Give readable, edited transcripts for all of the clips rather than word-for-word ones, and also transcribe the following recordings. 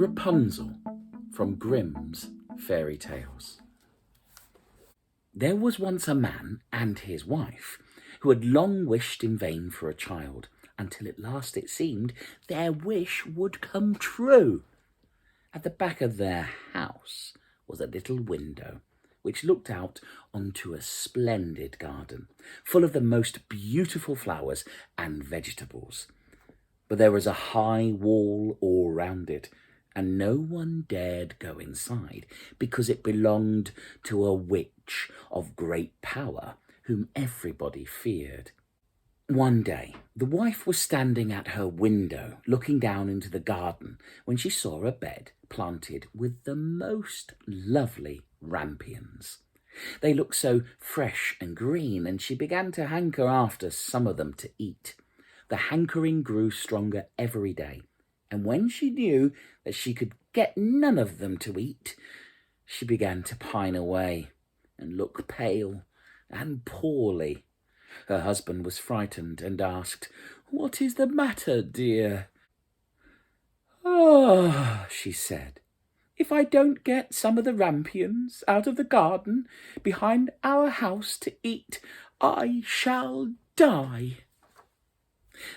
Rapunzel from Grimm's Fairy Tales. There was once a man and his wife who had long wished in vain for a child, until at last it seemed their wish would come true. At the back of their house was a little window which looked out onto a splendid garden, full of the most beautiful flowers and vegetables. But there was a high wall all round it, and no one dared go inside, because it belonged to a witch of great power, whom everybody feared. One day, the wife was standing at her window, looking down into the garden, when she saw a bed planted with the most lovely rampions. They looked so fresh and green, and she began to hanker after some of them to eat. The hankering grew stronger every day, and when she knew that she could get none of them to eat, she began to pine away and look pale and poorly. Her husband was frightened and asked, "What is the matter, dear?" "Ah," she said, "if I don't get some of the rampions out of the garden behind our house to eat, I shall die."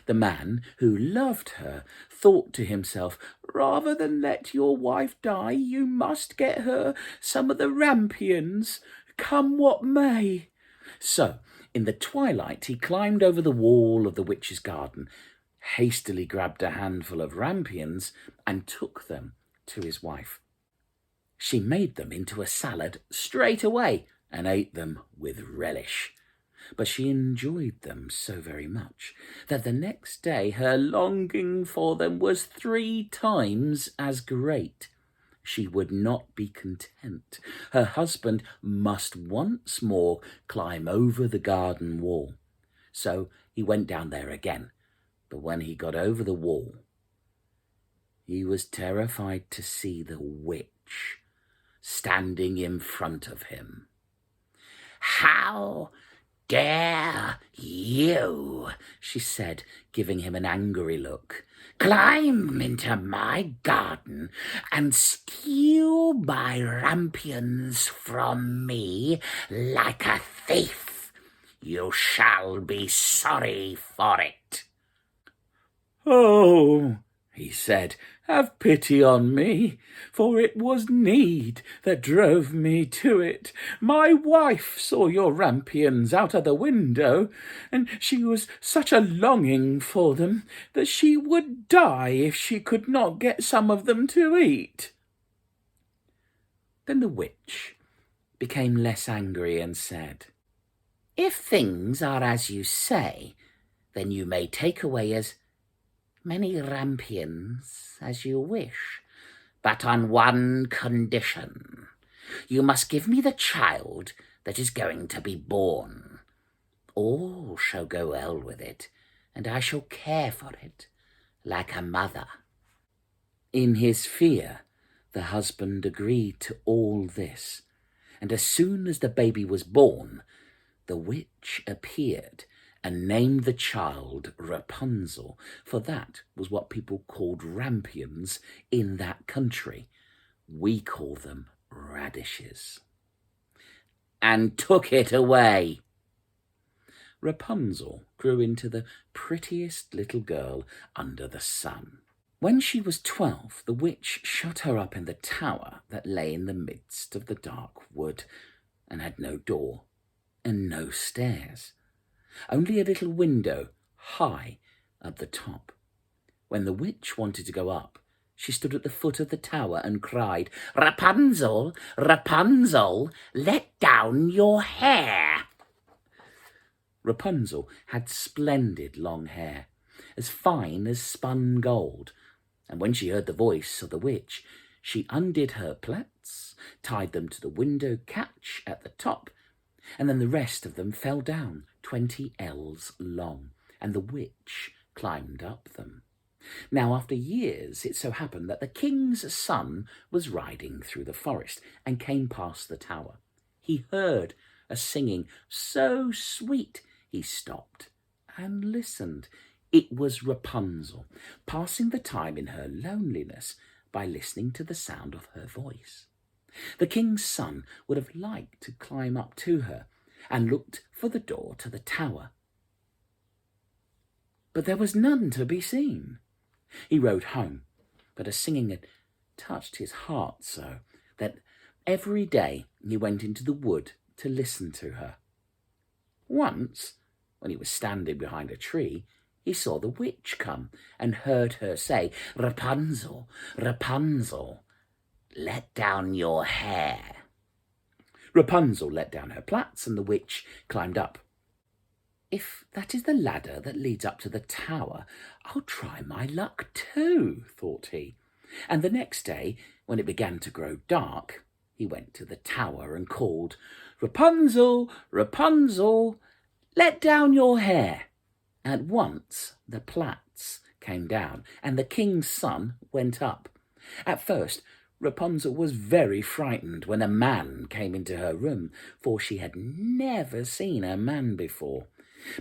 The man, who loved her, thought to himself, "Rather than let your wife die, you must get her some of the rampions, come what may." So, in the twilight, he climbed over the wall of the witch's garden, hastily grabbed a handful of rampions, and took them to his wife. She made them into a salad straight away and ate them with relish. But she enjoyed them so very much that the next day her longing for them was 3 times as great. She would not be content. Her husband must once more climb over the garden wall. So he went down there again. But when he got over the wall, he was terrified to see the witch standing in front of him. "How dare you," she said, giving him an angry look, "climb into my garden and steal my rampions from me like a thief? You shall be sorry for it." "Oh," he said, "have pity on me, for it was need that drove me to it. My wife saw your rampions out of the window, and she was such a longing for them that she would die if she could not get some of them to eat." Then the witch became less angry and said, "If things are as you say, then you may take away as many rampions as you wish, but on one condition. You must give me the child that is going to be born. All shall go well with it, and I shall care for it like a mother." In his fear, the husband agreed to all this, and as soon as the baby was born, the witch appeared and named the child Rapunzel, for that was what people called rampions in that country. We call them radishes. And took it away. Rapunzel grew into the prettiest little girl under the sun. When she was 12, the witch shut her up in the tower that lay in the midst of the dark wood, and had no door and no stairs, only a little window high at the top. When the witch wanted to go up, she stood at the foot of the tower and cried, "Rapunzel, Rapunzel, let down your hair." Rapunzel had splendid long hair, as fine as spun gold, and when she heard the voice of the witch, she undid her plaits, tied them to the window catch at the top, and then the rest of them fell down 20 ells long, and the witch climbed up them. Now, after years, it so happened that the king's son was riding through the forest and came past the tower. He heard a singing so sweet he stopped and listened. It was Rapunzel, passing the time in her loneliness by listening to the sound of her voice. The king's son would have liked to climb up to her and looked for the door to the tower, but there was none to be seen. He rode home, but her singing had touched his heart so that every day he went into the wood to listen to her. Once, when he was standing behind a tree, he saw the witch come and heard her say, "Rapunzel, Rapunzel, let down your hair." Rapunzel let down her plaits, and the witch climbed up. "If that is the ladder that leads up to the tower, I'll try my luck too," thought he. And the next day, when it began to grow dark, he went to the tower and called, "Rapunzel, Rapunzel, let down your hair." At once the plaits came down, and the king's son went up. At first Rapunzel was very frightened when a man came into her room, for she had never seen a man before.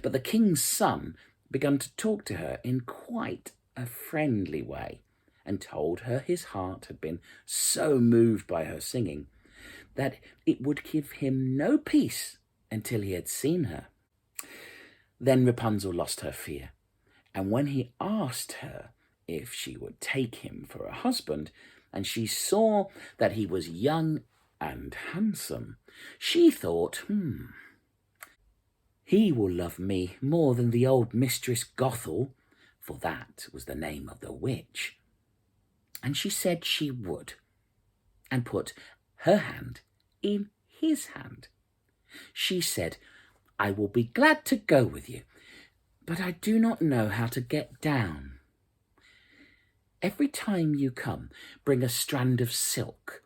But the king's son began to talk to her in quite a friendly way, and told her his heart had been so moved by her singing that it would give him no peace until he had seen her. Then Rapunzel lost her fear, and when he asked her if she would take him for a husband, and she saw that he was young and handsome, she thought, he will love me more than the old Mistress Gothel, for that was the name of the witch. And she said she would, and put her hand in his hand. She said, "I will be glad to go with you, but I do not know how to get down. Every time you come, bring a strand of silk,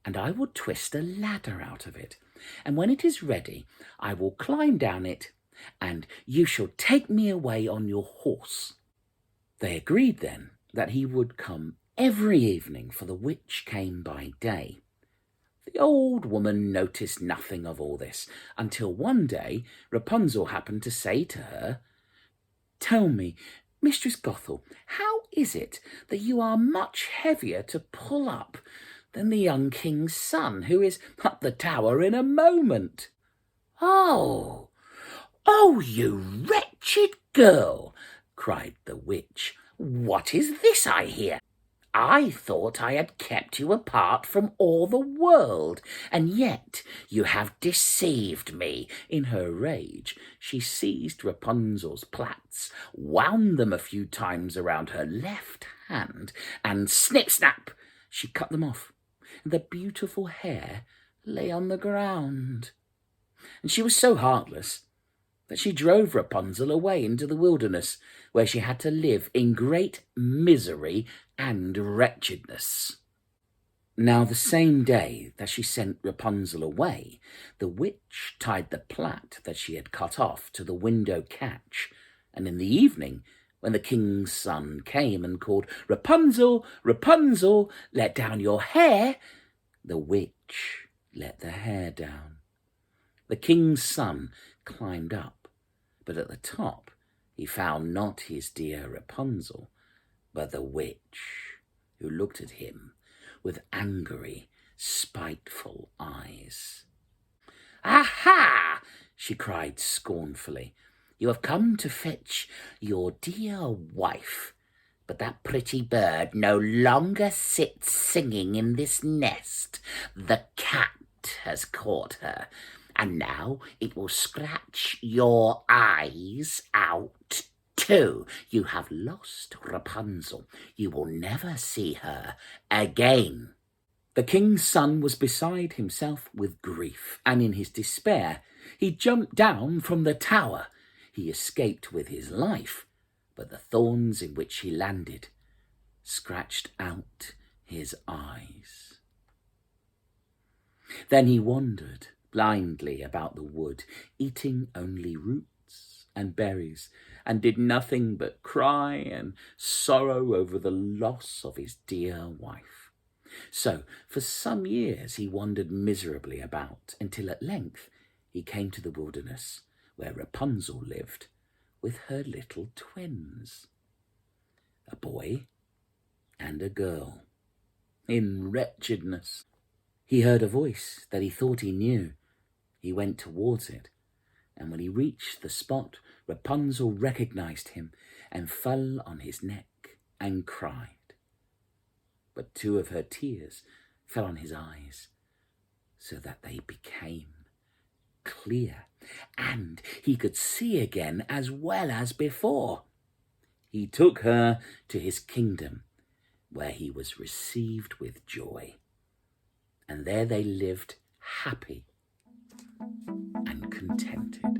and I will twist a ladder out of it, and when it is ready, I will climb down it, and you shall take me away on your horse." They agreed then that he would come every evening, for the witch came by day. The old woman noticed nothing of all this, until one day Rapunzel happened to say to her, "Tell me, Mistress Gothel, how is it that you are much heavier to pull up than the young king's son, who is up the tower in a moment?" "Oh, you wretched girl," cried the witch, "what is this I hear? I thought I had kept you apart from all the world, and yet you have deceived me." In her rage, she seized Rapunzel's plaits, wound them a few times around her left hand, and snip-snap, she cut them off. The beautiful hair lay on the ground. And she was so heartless that she drove Rapunzel away into the wilderness, where she had to live in great misery and wretchedness. Now the same day that she sent Rapunzel away, the witch tied the plait that she had cut off to the window catch, and in the evening, when the king's son came and called, "Rapunzel, Rapunzel, let down your hair," the witch let the hair down. The king's son climbed up, but at the top he found not his dear Rapunzel, but the witch, who looked at him with angry, spiteful eyes. "Aha!" she cried scornfully. "You have come to fetch your dear wife, but that pretty bird no longer sits singing in this nest. The cat has caught her, and now it will scratch your eyes out too. You have lost Rapunzel. You will never see her again." The king's son was beside himself with grief, and in his despair he jumped down from the tower. He escaped with his life, but the thorns in which he landed scratched out his eyes. Then he wandered blindly about the wood, eating only roots and berries, and did nothing but cry and sorrow over the loss of his dear wife. So for some years he wandered miserably about, until at length he came to the wilderness, where Rapunzel lived with her little twins, a boy and a girl. in wretchedness. He heard a voice that he thought he knew. He went towards it, and when he reached the spot, Rapunzel recognized him and fell on his neck and cried. But 2 of her tears fell on his eyes, so that they became clear, and he could see again as well as before. He took her to his kingdom, where he was received with joy, and there they lived happy and contented.